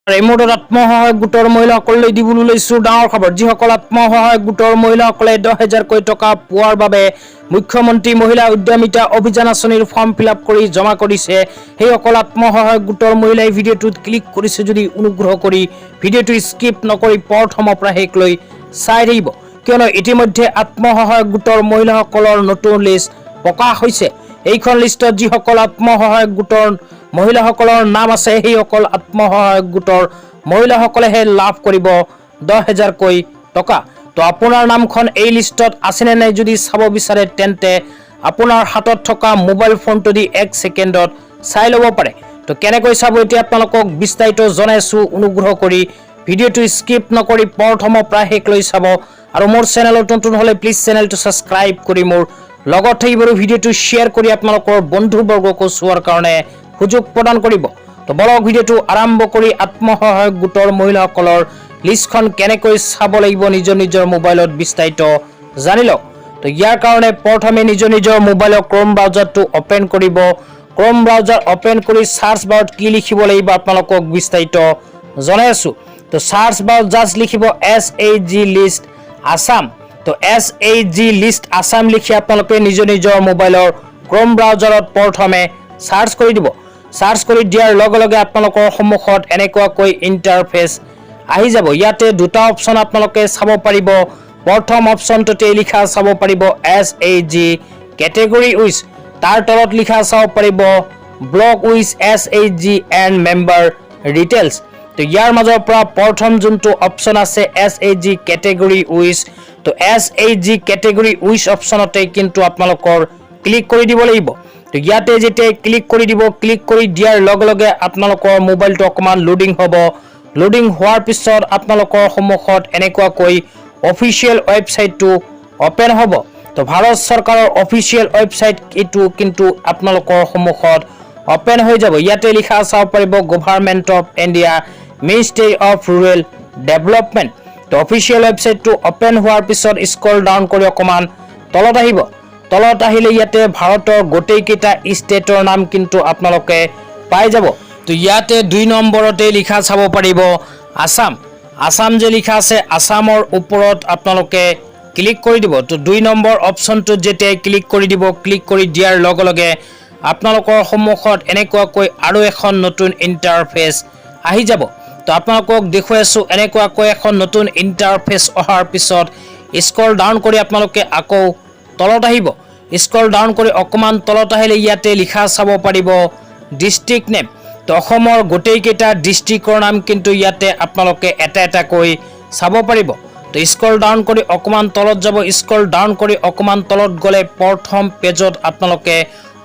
এই মুহূৰ্তত আত্মসহায়ক গোটৰ মহিলাসকললৈ দিবলৈ লৈছো ডাঙৰ খবৰ। যিসকল আত্মসহায়ক গোটৰ মহিলাসকলে 10,000কৈ টকা পোৱাৰ বাবে মুখ্যমন্ত্ৰী মহিলা উদ্যমিতা অভিযান আঁচনিৰ ফৰ্ম ফিলআপ কৰি জমা কৰিছে, সেইসকল আত্মসহায়ক গোটৰ মহিলাই ভিডিঅ'টোত ক্লিক কৰিছে যদি অনুগ্ৰহ কৰি ভিডিঅ'টো স্কিপ নকৰি প্ৰথমৰ পৰা শেষলৈ চাই থাকিব, কিয়নো ইতিমধ্যে আত্মসহায়ক গোটৰ মহিলাসকলৰ নতুন লিষ্ট প্ৰকাশ হৈছে। এইখন লিষ্টত যিসকল আত্মসহায়ক গোটৰ মহিলাসকলৰ নাম আছে, সেইসকল আত্মসহায়ক গোটৰ মহিলাসকলেহে লাভ কৰিব 10,000কৈ টকা। তো আপোনাৰ নামখন এই লিষ্টত আছেনে নাই যদি চাব বিচাৰে তেন্তে আপোনাৰ হাতত থকা মোবাইল ফোনটো দি 1 ছেকেণ্ডত চাই ল'ব পাৰে। তো কেনেকৈ চাব এতিয়া আপোনালোকক বিস্তাৰিত জনাইছো, অনুগ্ৰহ কৰি ভিডিঅ'টো স্কিপ নকৰি প্ৰথমৰ পৰা শেষলৈ চাব। আৰু মোৰ চেনেলত নতুন হ'লে প্লিজ চেনেলটো ছাবস্ক্ৰাইব কৰি মোৰ লগত থাকিব আৰু ভিডিঅ'টো শ্বেয়াৰ কৰি আপোনালোকৰ বন্ধুবৰ্গকো চোৱাৰ কাৰণে সুযোগ প্ৰদান কৰিব। তো বলক ভিডিঅ'টো আৰম্ভ কৰি আত্মসহায়ক গোটৰ মহিলাসকলৰ লিষ্টখন কেনেকৈ চাব লাগিব নিজৰ নিজৰ মোবাইলত বিস্তাৰিত জানি লওক। তো ইয়াৰ কাৰণে প্ৰথমে নিজৰ মোবাইলৰ ক্ৰোম ব্ৰাউজাৰটো অপেন কৰিব। ক্ৰোম ব্ৰাউজাৰ অপেন কৰি সাৰ্চ বাৰত কি লিখিব লাগিব আপোনালোকক বিস্তাৰিত জনাই আছো। তো সাৰ্চ বাৰত জাষ্ট লিখিব SAG লিষ্ট আসাম। তো SAG লিষ্ট আসাম লিখি আপোনালোকে নিজৰ মোবাইলৰ ক্ৰোম ব্ৰাউজাৰত প্ৰথমে সাৰ্চ কৰি দিব। সাৰ্চ কৰি দিয়াৰ লগে লগে আপোনালোকৰ সন্মুখত এনেকুৱাকৈ ইণ্টাৰফেচ আহি যাব। ইয়াতে দুটা অপচন আপোনালোকে চাব পাৰিব। প্ৰথম অপচনটোতে লিখা চাব পাৰিব SAG কেটেগৰী উইচ, তাৰ তলত লিখা চাব পাৰিব block wish SAG and member details. তো ইয়াৰ মাজৰ পৰা প্ৰথম যোনটো অপচন আছে SAG কেটেগৰী উইচ, তো SAG কেটেগৰী উইচ অপচনতে কিন্তু আপোনালোকৰ ক্লিক কৰি দিব লাগিব। তো ইয়াতে যেতিয়া ক্লিক কৰি দিব, ক্লিক কৰি দিয়াৰ লগে লগে আপোনালোকৰ মোবাইলটো অকমান লোডিং হ'ব। লোডিং হোৱাৰ পিছত আপোনালোকৰ সন্মুখত এনেকুৱাকৈ অফিচিয়েল ৱেবছাইটটো অপেন হ'ব। তো ভাৰত চৰকাৰৰ অফিচিয়েল ৱেবছাইট এইটো কিন্তু আপোনালোকৰ সন্মুখত অপেন হৈ যাব। ইয়াতে লিখা চাব পাৰিব government of India ministry of rural development. তো অফিচিয়েল ৱেবছাইটটো অপেন হোৱাৰ পিছত স্ক্ৰল ডাউন কৰি অকমান তলত আহিব। তলত আহিলে ইয়াতে ভাৰতৰ গোটেইকেইটা ষ্টেটৰ নাম কিন্তু আপোনালোকে পাই যাব। তো ইয়াতে 2 নম্বৰতে লিখা চাব পাৰিব আসাম। আসাম যে লিখা আছে, আসামৰ ওপৰত আপোনালোকে ক্লিক কৰি দিব। তো 2 নম্বৰ অপচনটোত যেতিয়া ক্লিক কৰি দিব, ক্লিক কৰি দিয়াৰ লগে লগে আপোনালোকৰ সন্মুখত এনেকুৱাকৈ আৰু এখন নতুন ইণ্টাৰফেচ আহি যাব। তো আপোনালোকক দেখুৱাই আছো এনেকুৱাকৈ এখন নতুন ইণ্টাৰফেচ অহাৰ পিছত স্ক্ৰল ডাউন কৰি আপোনালোকে আকৌ তলত আহিব। স্ক্ৰল ডাউন কৰি অকমান তলত আহিলে ইয়াতে লিখা চাব পাৰিব ডিষ্ট্ৰিক্ট নেম। তো অসমৰ গোটেইকেইটা ডিষ্ট্ৰিক্টৰ নাম কিন্তু ইয়াতে আপোনালোকে এটা এটাকৈ চাব পাৰিব। তো স্ক্ৰল ডাউন কৰি অকমান তলত যাব। স্ক্ৰল ডাউন কৰি অকমান তলত গ'লে প্ৰথম পেজত আপোনালোকে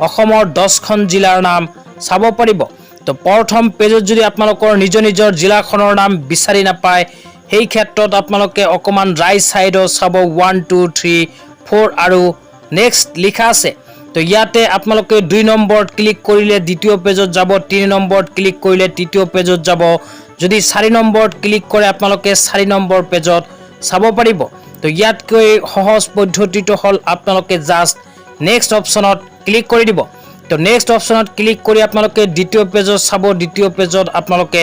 অসমৰ 10খন জিলাৰ নাম চাব পাৰিব। তো প্ৰথম পেজত যদি আপোনালোকৰ নিজৰ জিলাখনৰ নাম বিচাৰি নাপায়, সেই ক্ষেত্ৰত আপোনালোকে অকমান ৰাইট সাইডত চাব 1 2 3 4 আৰু নেক্সট লিখা আছে। তো ইয়াতে আপোনালোকে 2 নম্বৰত ক্লিক কৰিলে দ্বিতীয় পেজত যাব, 3 নম্বৰত ক্লিক কৰিলে তৃতীয় পেজত যাব, যদি 4 নম্বৰত ক্লিক কৰে আপোনালোকে 4 নম্বৰ পেজত চাব পাৰিব। তো ইয়াতকৈ সহজ পদ্ধতিটো হ'ল আপোনালোকে জাষ্ট নেক্সট অপচনত ক্লিক কৰি দিব। তো নেক্সট অপচনত ক্লিক কৰি আপোনালোকে দ্বিতীয় পেজত চাব। দ্বিতীয় পেজত আপোনালোকে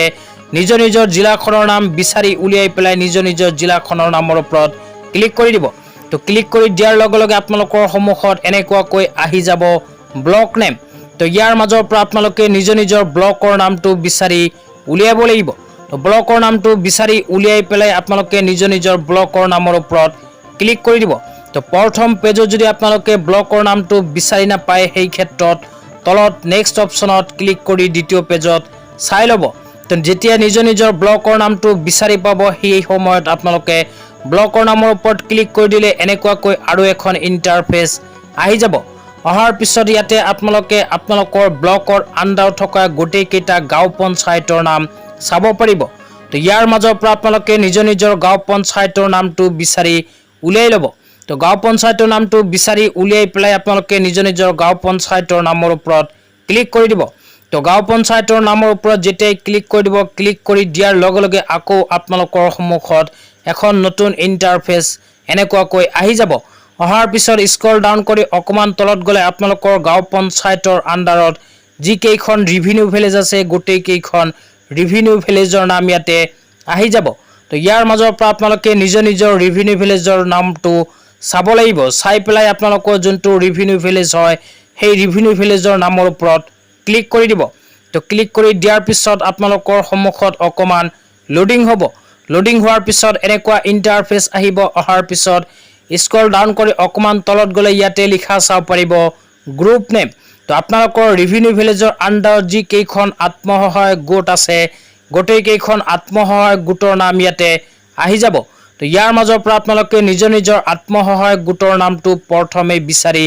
নিজৰ জিলাখনৰ নাম বিচাৰি উলিয়াই পেলাই নিজৰ জিলাখনৰ নামৰ ওপৰত ক্লিক কৰি দিব। তো ক্লিক কৰি দিয়াৰ লগে লগে আপোনালোকৰ সন্মুখত এনেকুৱাকৈ আহি যাব ব্লক নেম। তো ইয়াৰ মাজৰ পৰা আপোনালোকে নিজৰ ব্লকৰ নামটো বিচাৰি উলিয়াব লাগিব। তো ব্লকৰ নামটো বিচাৰি উলিয়াই পেলাই আপোনালোকে নিজৰ ব্লকৰ নামৰ ওপৰত ক্লিক কৰি দিব। তো প্ৰথম পেজত যদি আপোনালোকে ব্লকৰ নামটো বিচাৰি নাপায়, সেই ক্ষেত্ৰত তলত নেক্সট অপচনত ক্লিক কৰি দ্বিতীয় পেজত চাই ল'ব। তো যেতিয়া নিজৰ ব্লকৰ নামটো বিচাৰি পাব, সেই সময়ত আপোনালোকে ব্লকৰ নামৰ ওপৰত ক্লিক কৰি দিলে এনেকুৱাকৈ আৰু এখন ইণ্টাৰফেচ আহি যাব। অহাৰ পিছত ইয়াতে আপোনালোকে আপোনালোকৰ ব্লকৰ আণ্ডাৰত থকা গোটেইকেইটা গাঁও পঞ্চায়তৰ নাম চাব পাৰিব। তো ইয়াৰ মাজৰ পৰা আপোনালোকে নিজৰ গাঁও পঞ্চায়তৰ নামটো বিচাৰি উলিয়াই ল'ব। তো গাঁও পঞ্চায়তৰ নামটো বিচাৰি উলিয়াই পেলাই আপোনালোকে নিজৰ গাঁও পঞ্চায়তৰ নামৰ ওপৰত ক্লিক কৰি দিব। তো গাঁও পঞ্চায়তৰ নামৰ ওপৰত যেতিয়াই ক্লিক কৰি দিব, ক্লিক কৰি দিয়াৰ লগে লগে আকৌ আপোনালোকৰ সন্মুখত এখন নতুন ইণ্টাৰফেচ এনেকুৱাকৈ আহি যাব। অহাৰ পিছত স্ক্ৰল ডাউন কৰি অকমান তলত গ'লে আপোনালোকৰ গাঁও পঞ্চায়তৰ আণ্ডাৰত যিকেইখন ৰিভিনিউ ভিলেজ আছে, গোটেইকেইখন ৰিভিনিউ ভিলেজৰ নাম ইয়াতে আহি যাব। তো ইয়াৰ মাজৰ পৰা আপোনালোকে নিজৰ ৰিভিনিউ ভিলেজৰ নামটো চাব লাগিব। চাই পেলাই আপোনালোকৰ যোনটো ৰিভিনিউ ভিলেজ হয় সেই ৰিভিনিউ ভিলেজৰ নামৰ ওপৰত ক্লিক কৰি দিব। তো ক্লিক কৰি দিয়াৰ পিছত আপোনালোকৰ সন্মুখত অকমান লোডিং হ'ব। লোডিং হোৱাৰ পিছত এনেকুৱা ইণ্টাৰফেচ আহিব। অহাৰ পিছত স্ক্ৰল ডাউন কৰি অকমান তলত গ'লে ইয়াতে লিখা চাব পাৰিব গ্ৰুপ নেম। তো আপোনালোকৰ ৰিভিনিউ ভিলেজৰ আণ্ডাৰত যি কেইখন আত্মসহায়ক গোট আছে গোটেই কেইখন আত্মসহায়ক গোটৰ নাম ইয়াতে আহি যাব। তো ইয়াৰ মাজৰ পৰা আপোনালোকে নিজৰ আত্মসহায়ক গোটৰ নামটো প্ৰথমে বিচাৰি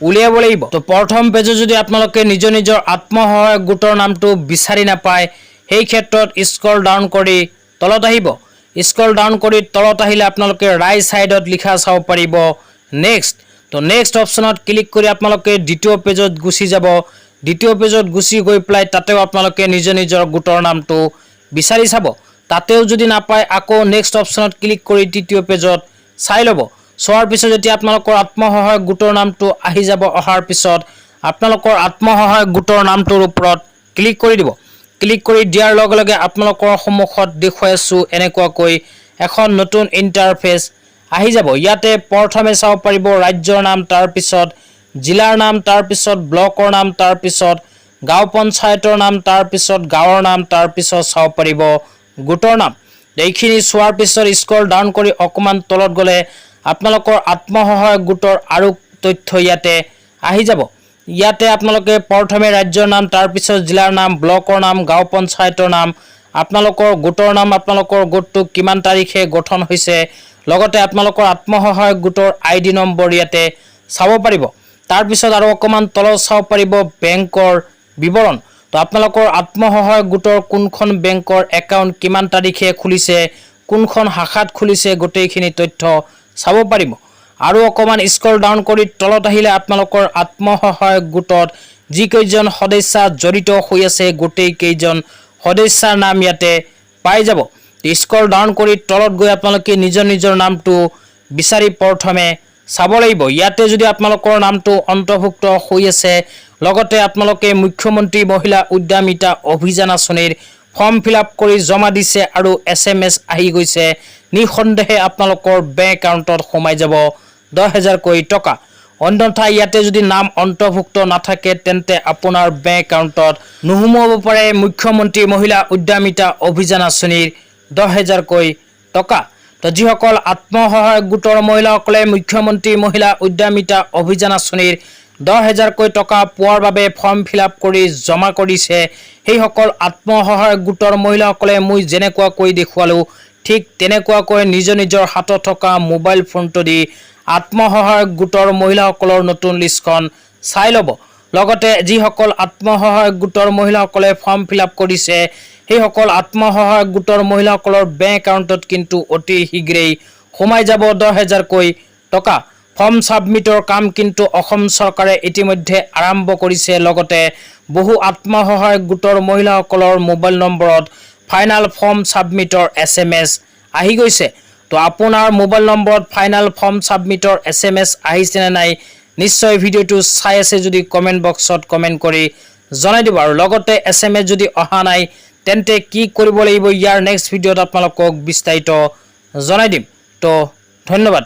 উলিয়াব লাগিব। তো প্ৰথম পেজত যদি আপোনালোকে নিজৰ আত্মসহায়ক গোটৰ নামটো বিচাৰি নাপায় সেই ক্ষেত্ৰত স্ক্ৰল ডাউন কৰি তলত আহিব। স্ক্ৰল ডাউন কৰি তলত আহিলে আপোনালোকে ৰাইট সাইডত লিখা চাব পাৰিব নেক্সট। তো নেক্সট অপশ্যনত ক্লিক কৰি আপোনালোকে দ্বিতীয় পেজত গুচি যাব। দ্বিতীয় পেজত গুচি গৈ পেলাই তাতেও আপোনালোকে নিজৰ গোটৰ নামটো বিচাৰি চাব। তাতেও যদি নাপায় আকৌ নেক্সট অপশ্যনত ক্লিক কৰি তৃতীয় পেজত চাই ল'ব। চোৱাৰ পিছত যেতিয়া আপোনালোকৰ আত্মসহায়ক গোটৰ নামটো আহি যাব, অহাৰ পিছত আপোনালোকৰ আত্মসহায়ক গোটৰ নামটোৰ ওপৰত ক্লিক কৰি দিব। ক্লিক কৰি দিয়াৰ লগে লগে আপোনালোকৰ সন্মুখত দেখুৱাই আছোঁ এনেকুৱাকৈ এখন নতুন ইণ্টাৰফেচ আহি যাব। ইয়াতে প্ৰথমে চাব পাৰিব ৰাজ্যৰ নাম, তাৰপিছত জিলাৰ নাম, তাৰপিছত ব্লকৰ নাম, তাৰপিছত গাঁও পঞ্চায়তৰ নাম, তাৰপিছত গাঁৱৰ নাম, তাৰপিছত চাব পাৰিব গোটৰ নাম। এইখিনি চোৱাৰ পিছত স্ক্ৰল ডাউন কৰি অকমান তলত গ'লে আপোনালোকৰ আত্মসহায়ক গোটৰ আৰু তথ্য ইয়াতে আহি যাব। ইয়াতে আপোনালোকে প্ৰথমে ৰাজ্যৰ নাম, তাৰপিছত জিলাৰ নাম, ব্লকৰ নাম, গাঁও পঞ্চায়তৰ নাম, আপোনালোকৰ গোটৰ নাম, আপোনালোকৰ গোটটো কিমান তাৰিখে গঠন হৈছে, লগতে আপোনালোকৰ আত্মসহায়ক গোটৰ ID নম্বৰ ইয়াতে চাব পাৰিব। তাৰপিছত আৰু অকমান তলত চাব পাৰিব বেংকৰ বিৱৰণ। তো আপোনালোকৰ আত্মসহায়ক গোটৰ কোনখন বেংকৰ একাউণ্ট কিমান তাৰিখে খুলিছে, কোনখন শাখাত খুলিছে, গোটেইখিনি তথ্য চাব পাৰিব। আৰু অকমান স্ক্ৰল ডাউন কৰি তলত আহিলে আপোনালোকৰ আত্মসহায়ক গোটত যিকেইজন সদস্য জড়িত হৈ আছে গোটেই কেইজন সদস্যাৰ নাম ইয়াতে পাই যাব। স্ক্ৰল ডাউন কৰি তলত গৈ আপোনালোকে নিজৰ নামটো বিচাৰি প্ৰথমে চাব লাগিব। ইয়াতে যদি আপোনালোকৰ নামটো অন্তৰ্ভুক্ত হৈ আছে, লগতে আপোনালোকে মুখ্যমন্ত্ৰী মহিলা উদ্যমিতা অভিযান আঁচনিৰ ফৰ্ম ফিলআপ কৰি জমা দিছে আৰু SMS আহি গৈছে, নিঃসন্দেহে আপোনালোকৰ বেংক একাউণ্টত সোমাই যাব 10,000কৈ টকা। অন্যথা ইয়াতে যদি নাম অন্তৰ্ভুক্ত নাথাকে তেন্তে আপোনাৰ বেংক একাউণ্টত নোসোমাব পাৰে মুখ্যমন্ত্ৰী মহিলা উদ্যমিতা অভিযান আঁচনিৰ 10,000কৈ টকা। তো যিসকল আত্মসহায়ক গোটৰ মহিলাসকলে মুখ্যমন্ত্ৰী মহিলা উদ্যমিতা অভিযান আঁচনিৰ 10,000কৈ টকা পোৱাৰ বাবে ফৰ্ম ফিলআপ কৰি জমা কৰিছে, সেইসকল আত্মসহায়ক গোটৰ মহিলাসকলে মই যেনেকুৱাকৈ দেখুৱালোঁ ঠিক তেনেকুৱাকৈ নিজৰ হাতত থকা মোবাইল ফোনটো দি আত্মসহায়ক গোটৰ মহিলাসকলৰ নতুন লিষ্টখন চাই ল'ব। লগতে যিসকল আত্মসহায়ক গোটৰ মহিলাসকলে ফৰ্ম ফিলআপ কৰিছে সেইসকল আত্মসহায়ক গোটৰ মহিলাসকলৰ বেংক একাউণ্টত কিন্তু অতি শীঘ্ৰেই সোমাই যাব 10,000কৈ টকা। ফৰ্ম ছাবমিটৰ কাম কিন্তু অসম চৰকাৰে ইতিমধ্যে আৰম্ভ কৰিছে। লগতে বহু আত্মসহায়ক গোটৰ মহিলাসকলৰ মোবাইল নম্বৰত ফাইনাল ফৰ্ম ছাবমিটৰ SMS আহি গৈছে। তো আপোনাৰ মোবাইল নম্বৰত ফাইনাল ফৰ্ম ছাবমিটৰ SMS আহিছে নে নাই নিশ্চয় ভিডিঅ'টো চাই আছে যদি কমেণ্ট বক্সত কমেণ্ট কৰি জনাই দিব। আৰু লগতে SMS যদি অহা নাই তেন্তে কি কৰিব লাগিব ইয়াৰ নেক্সট ভিডিঅ'ত আপোনালোকক বিস্তাৰিত জনাই দিম। তো ধন্যবাদ।